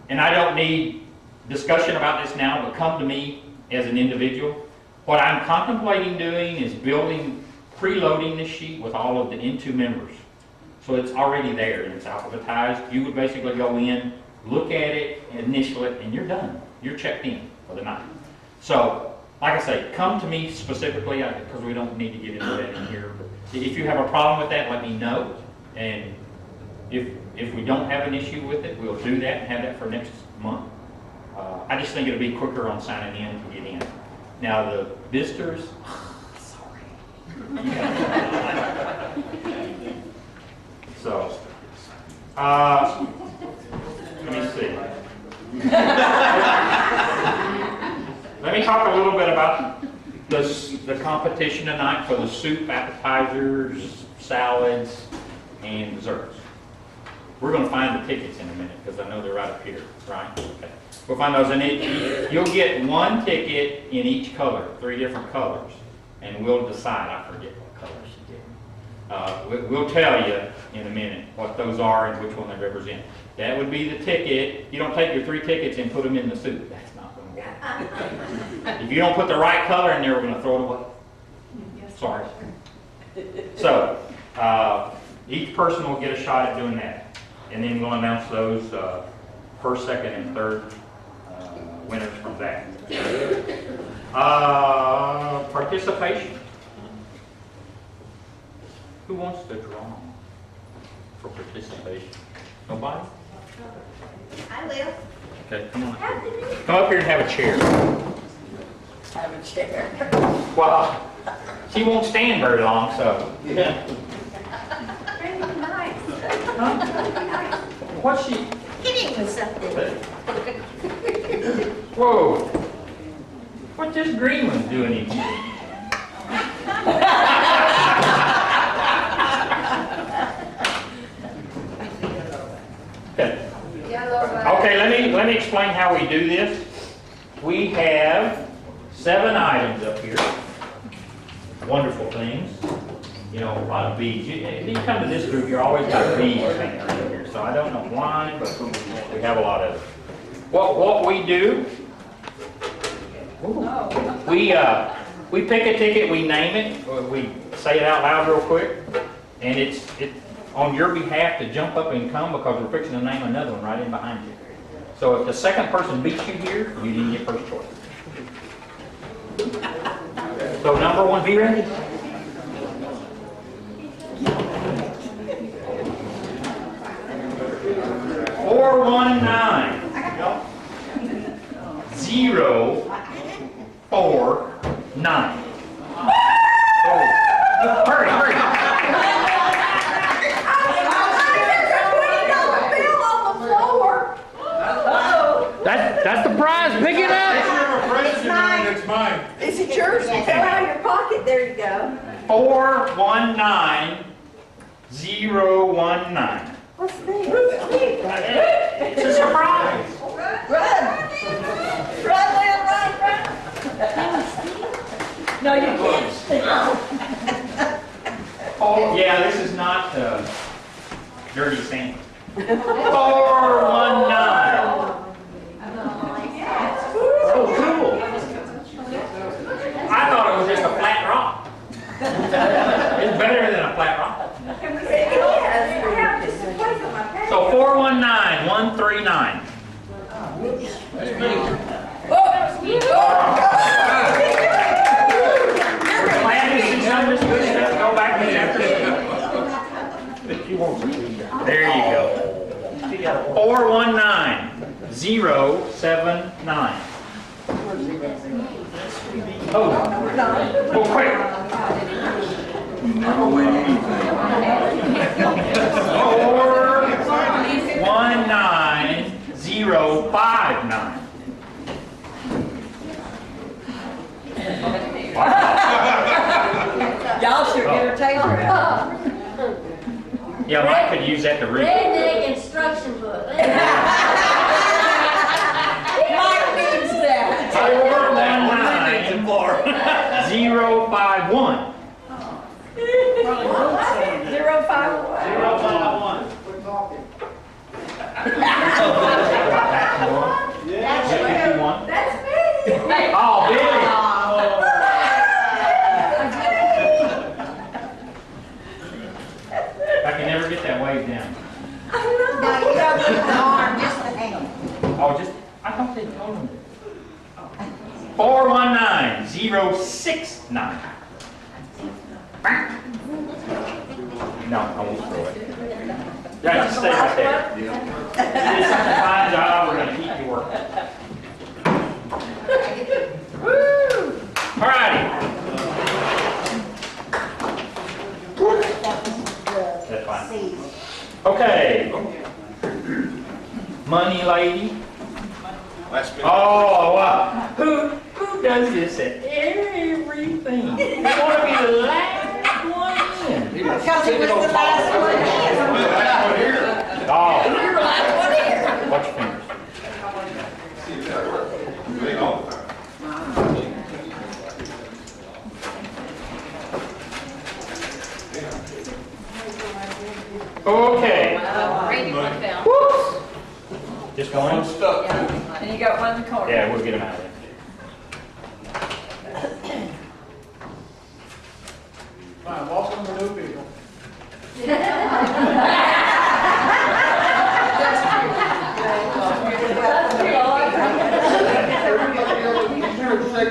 and I don't need discussion about this now, but come to me as an individual. What I'm contemplating doing is preloading this sheet with all of the N2 members. So it's already there and it's alphabetized. You would basically go in, look at it, initial it, and you're done. You're checked in for the night. So, like I say, come to me specifically, because we don't need to get into that in here. But if you have a problem with that, let me know. And if we don't have an issue with it, we'll do that and have that for next month. I just think it'll be quicker on signing in to get in. Now the visitors, sorry. So, let me see. Let me talk a little bit about the competition tonight for the soup, appetizers, salads, and desserts. We're going to find the tickets in a minute because I know they're right up here, right? Okay. We'll find those, and you'll get one ticket in each color, 3 different colors, and we'll decide. I forget what colors you get. We'll tell you in a minute what those are and which one they represent. That would be the ticket. You don't take your 3 tickets and put them in the soup. That's not going to work. If you don't put the right color in there, we're going to throw it away. Sorry. So, each person will get a shot at doing that. And then we'll announce those first, second, and third winners from that. Participation. Who wants to draw for participation? Nobody? I will. Okay, come on up here. Come up here and have a chair. Have a chair. Well, she won't stand very long, so. Nice. What's she? Hitting with something. Whoa. What's this green one doing in here? Okay, let me explain how we do this. We have 7 items up here. Wonderful things. You know, a lot of beads. If you come to this group, you're always got beads hanging around here. So I don't know why, but we have a lot of it. What we do, we pick a ticket, we name it, we say it out loud real quick, and it's on your behalf to jump up and come because we're fixing to name another one right in behind you. So if the second person beats you here, you didn't get first choice. So number 1, be ready. Four, 1, 9. 0, 4, 9. Oh. Hurry, hurry. That's the prize. Pick it up. It's mine. Is it yours? Pull out of your pocket. There you go. 4, 1, 9, 0, 1, 9. What's this? It's a surprise. Run! Run, Lynn, run, run! No, you can't. Oh, yeah, this is not Dirty Santa. 4, 1, 9. Oh, cool. I thought it was just a flat rock. It's better than a flat rock. Can we say yes? I have just a place on my page. So 4, 1, 9, 1, 3, 9. We're glad to see some of this good stuff go back to chapter 6. There you go. 4, 1, 9, 0, 7, 9. Oh, well, quick. 419059. Y'all should get her taser out. Yeah, Mike could use that to read. Redneck instruction book. Mike needs that. 419051. 051. Quit talking. That's one. That's me. Oh, Billy. I can never get that wave down. No, you don't need the arm, just the hand. Oh, just, I thought they told him. 419069. No, I won't throw it. Yeah, just stay right there. You did such a fine job, we're gonna keep you working. All righty. That's fine. Okay. Money lady. Oh, wow. Who does this at everything? You want to be the last one in. Because he was the last one in. Oh. You were the last one in. Watch your fingers. Okay. Just going? And you got one in the corner. Yeah, we'll get them out of there. Fine, welcome to new people.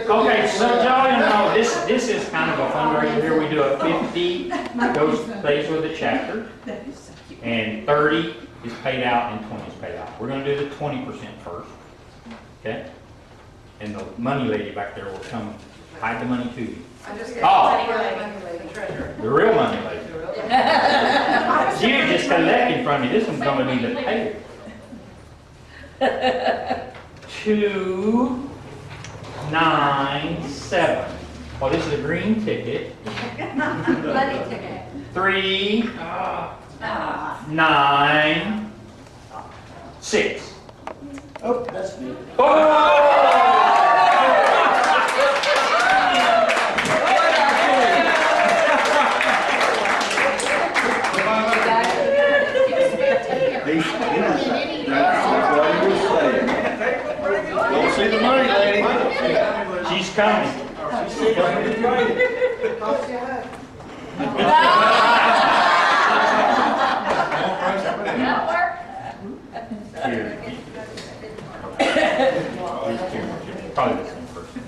Okay, so y'all know this is kind of a fundraiser here. We do a 50 stays with the chapter, and 30 is paid out and 20 is paid out. We're going to do the 20% first, okay? And the money lady back there will come hide the money to you. The real money lady. You just collecting from me. This one's going to be the payer. 297. Oh, this is a green ticket. Money ticket. 396. Oh, that's me. Don't see the money, lady. She's coming. She's coming. That'll work. Here. Probably the same person.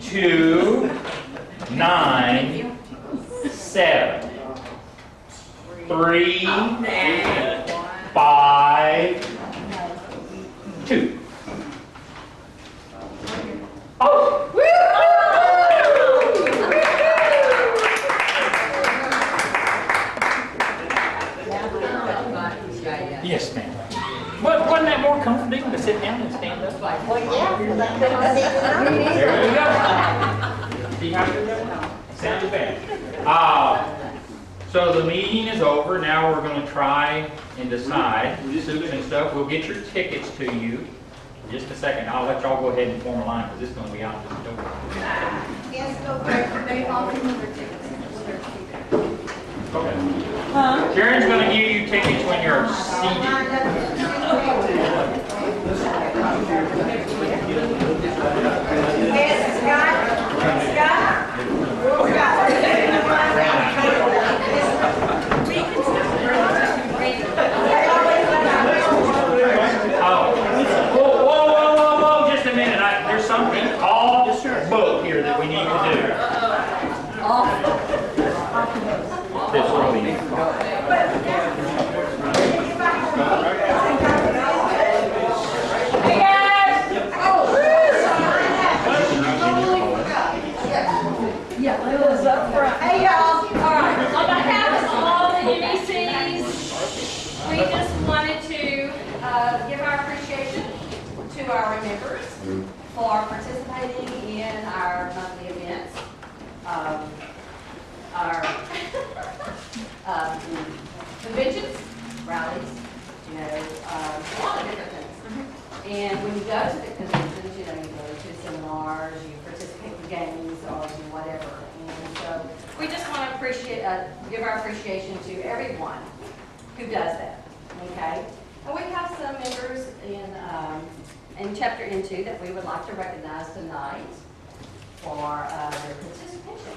297. 3 5 2. Oh! Yes, ma'am. Wasn't that more comfortable to sit down and stand up? Well, yeah. There you go. See how you're doing? Sounds bad. So the meeting is over. Now we're going to try and decide suits and stuff. We'll get your tickets to you in just a second. I'll let y'all go ahead and form a line because this is going to be out this door. Yes, go back, they all remember tickets. Okay. Karen's going to give you tickets when you're seated. Yes, Scott. Scott. Whoa, just a minute. There's something all book here that we need to do. This really needs. Hey, y'all. All right, on behalf of all the MECs, we just wanted to give our appreciation to our members for participating in our monthly events. Our conventions, rallies, you know, a lot of different things. And when you go to the conventions, you know, you go to seminars, you participate in games, or do whatever. And so we just want to appreciate, give our appreciation to everyone who does that. Okay, and we have some members in Chapter N2 that we would like to recognize tonight for their participation.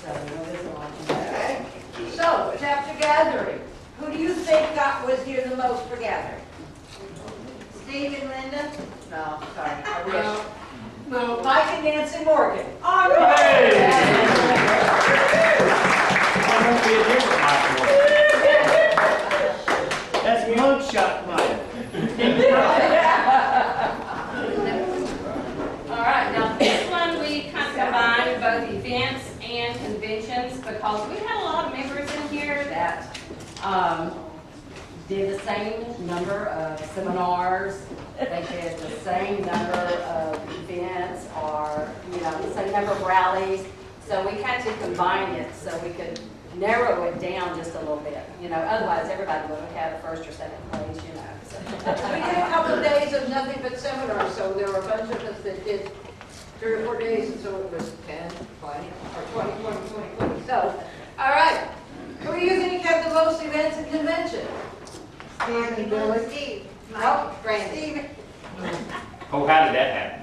So we'll just want you to know. So, chapter gathering. Who do you think was here the most for gathering? Steve and Linda? No, sorry, I wish. No, Mike and Nancy Morgan. All right. That's mugshot, Mike. All right, now this one we kind of combined both events and conventions because we had a lot of members in here that did the same number of seminars, they did the same number of events, or you know, the same number of rallies. So we had to combine it so we could narrow it down just a little bit. You know, otherwise everybody would have had a first or second place. You know. So. We did a couple of days of nothing but seminars, so there were a bunch of us that did 3 or 4 days, and so it was 10, 20, or 20, 20, 20, 20. So, all right. Who do you think had the most events and conventions? Steve and Billy. Steve. Mike. Brandon. Steve. Oh, how did that happen?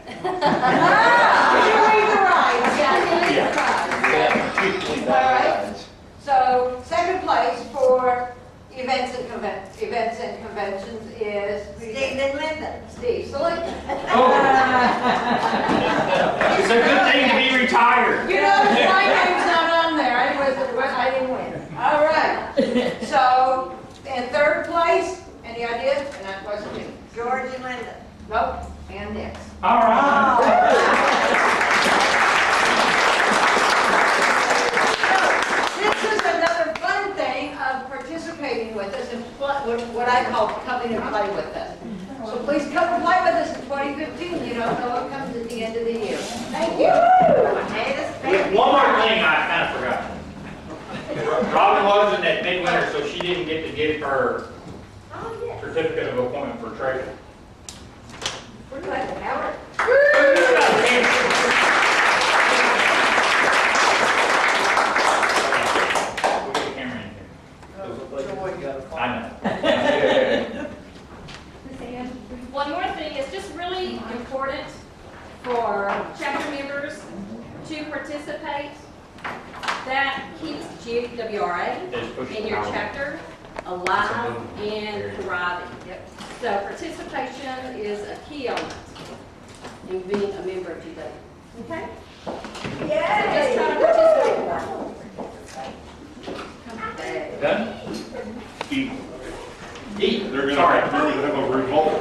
All right. So, second place for events and conventions is Steve and Linda. Steve. So Linda. It's a good thing to be retired. You know, my name's not on there. I didn't win. All right. So, in third place, any ideas? And that wasn't me. George and Linda. Nope. And Nick. All right. This is another fun thing of participating with us and what I call coming and play with us. So please come and play with us in 2015. You don't know what comes at the end of the year. Thank you. One more thing I kind of forgot. Robin wasn't at midwinter, so she didn't get to get her certificate of appointment for treasurer. We're glad to have her. We'll get the camera in here. I know. One more thing, it's just really important for chapter members to participate. That keeps GWRRA in your chapter alive and thriving. So participation is a key element in being a member of GW. Okay? Yay! So just try to participate. Done? Eat. Eat. They're gonna Sorry. have a revolt.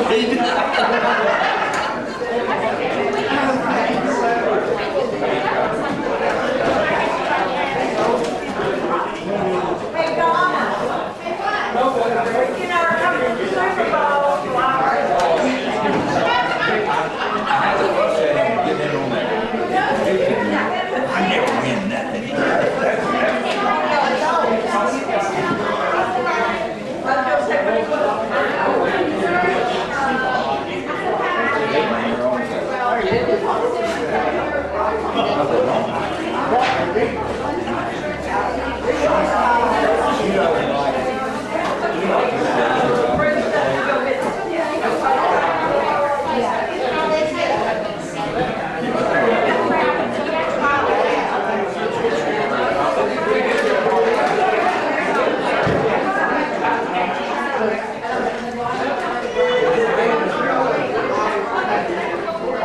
Hey, Donna. You know, we're coming to the Super Bowl. I never win nothing.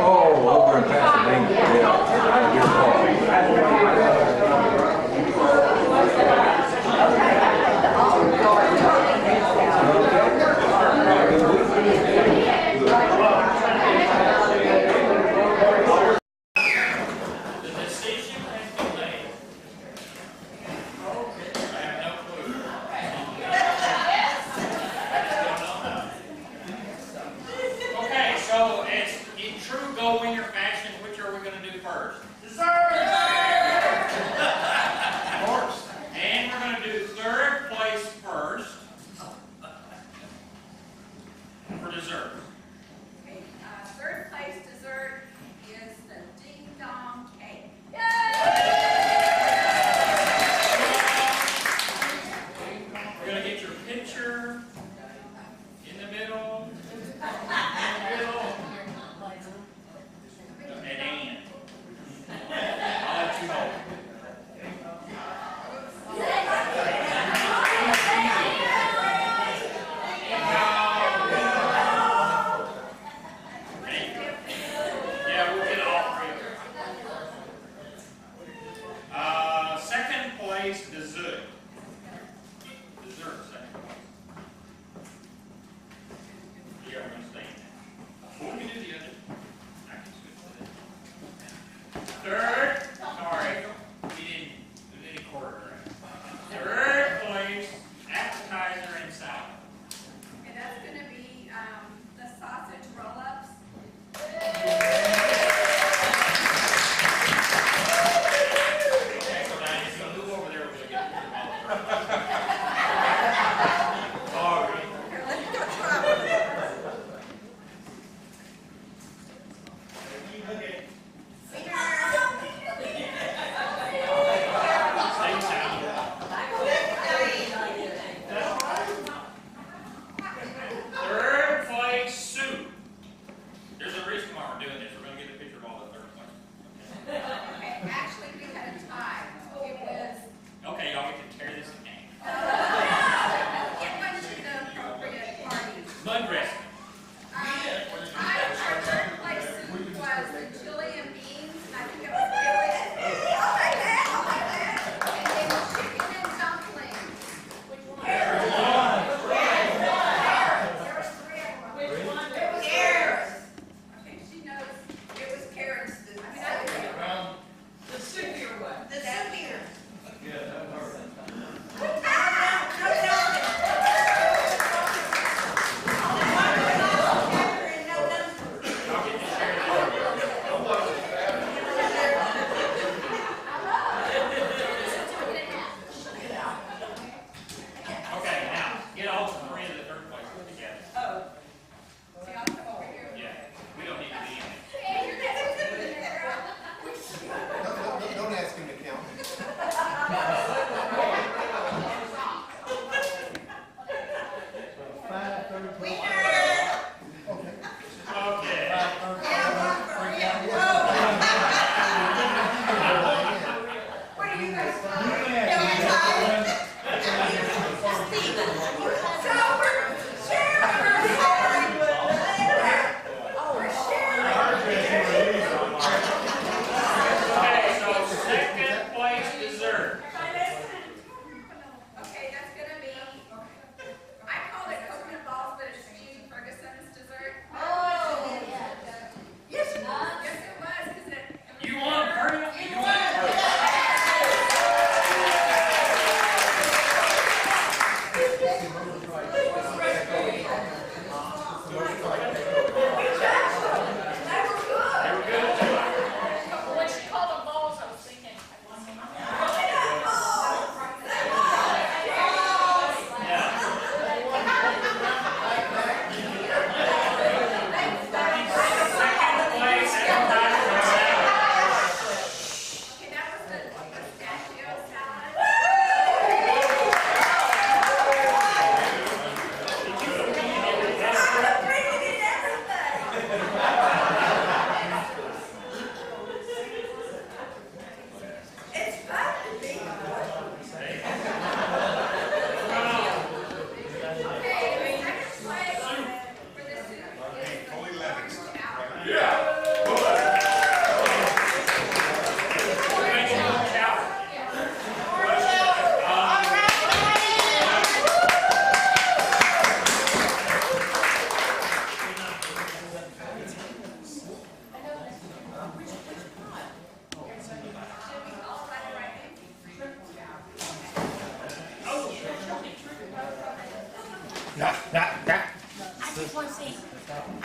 Oh, over in Pasadena, yeah, your fault. The decision has been made. I have no clue. Okay, so as in true go-winner fashion, which are we gonna do first? Dessert! Of course. And we're gonna do third place first for dessert. Okay, third place dessert is the Ding Dong Cake. We're gonna get your picture in the middle. And Ann. I'll let you know.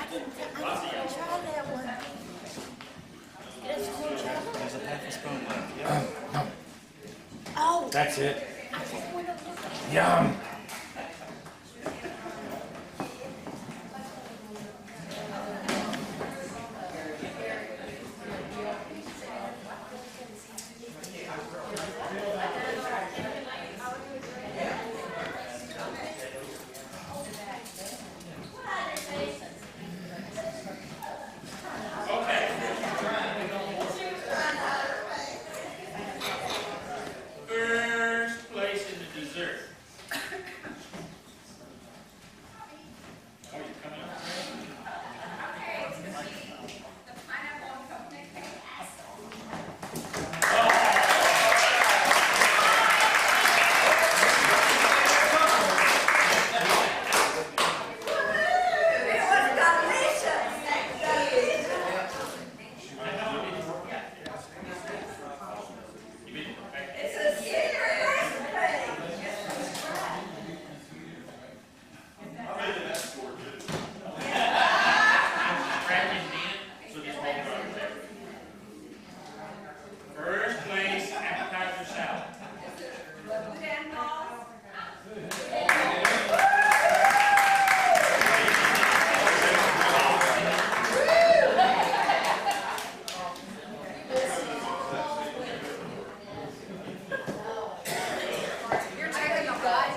There's a half a spoon left. Yeah. Oh. That's it. Yum. First place in the dessert. Oh, you coming up? The pineapple and coconut cake. It was delicious. It's a secret recipe. First place, appetizer salad. Boudin balls. You're taking a bite.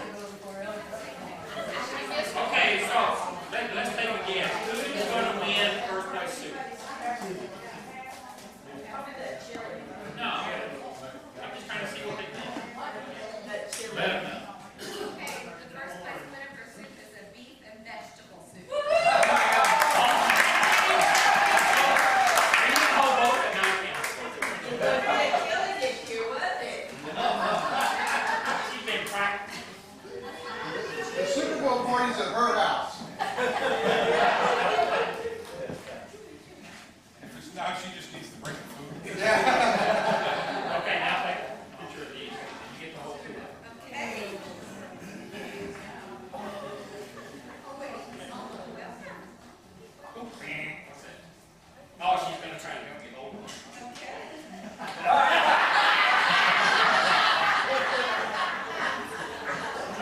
Okay, so let's take a guess. Who is going to win first place soup? No, I'm just trying to see what they think. Let them know. Okay, the first place winner for soup is a beef and vegetable soup. You can hold both at 9 She's been practicing. The Super Bowl party's at her house. If it's not, she just needs to bring the food. Okay, now take a picture of these. You get the whole two. Okay. What's that? Oh, she's going to try to go get old one.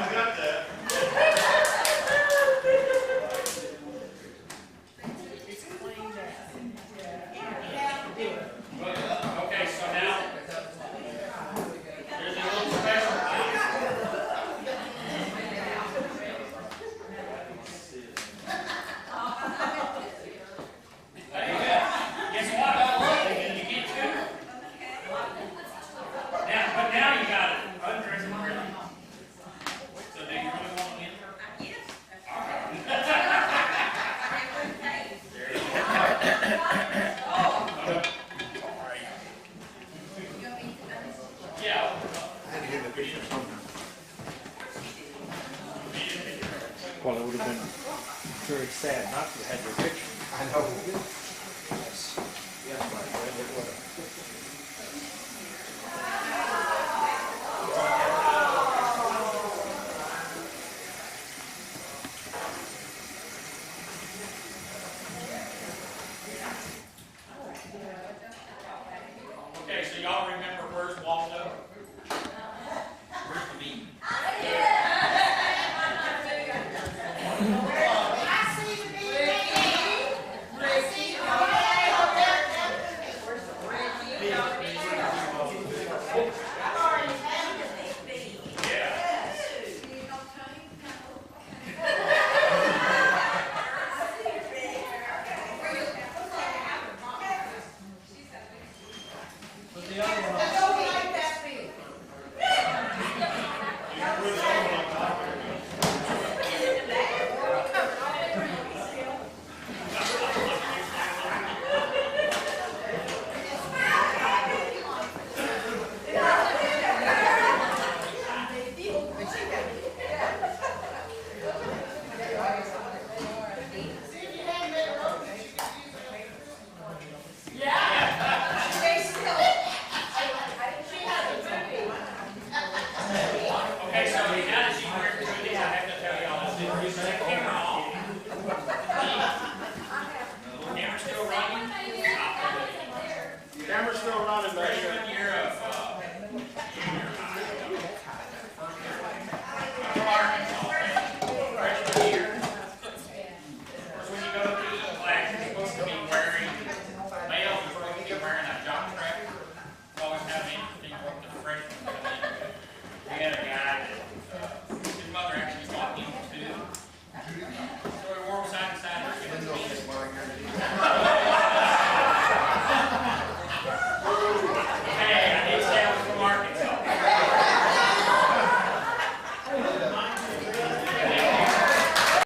I got that. Okay, so now, there's a little special thing. Guess what? You get two. But now you got it. Undress and grill. So do you really want to win? Yes. All right. There you go. Yeah. I had to get the picture somewhere. Well, it would have been very sad not to have your picture. I know. Yes. Yes, my friend, it would have. Okay, so y'all remember where's Waldo? Where's the meat? I see the big Camera's still running back here.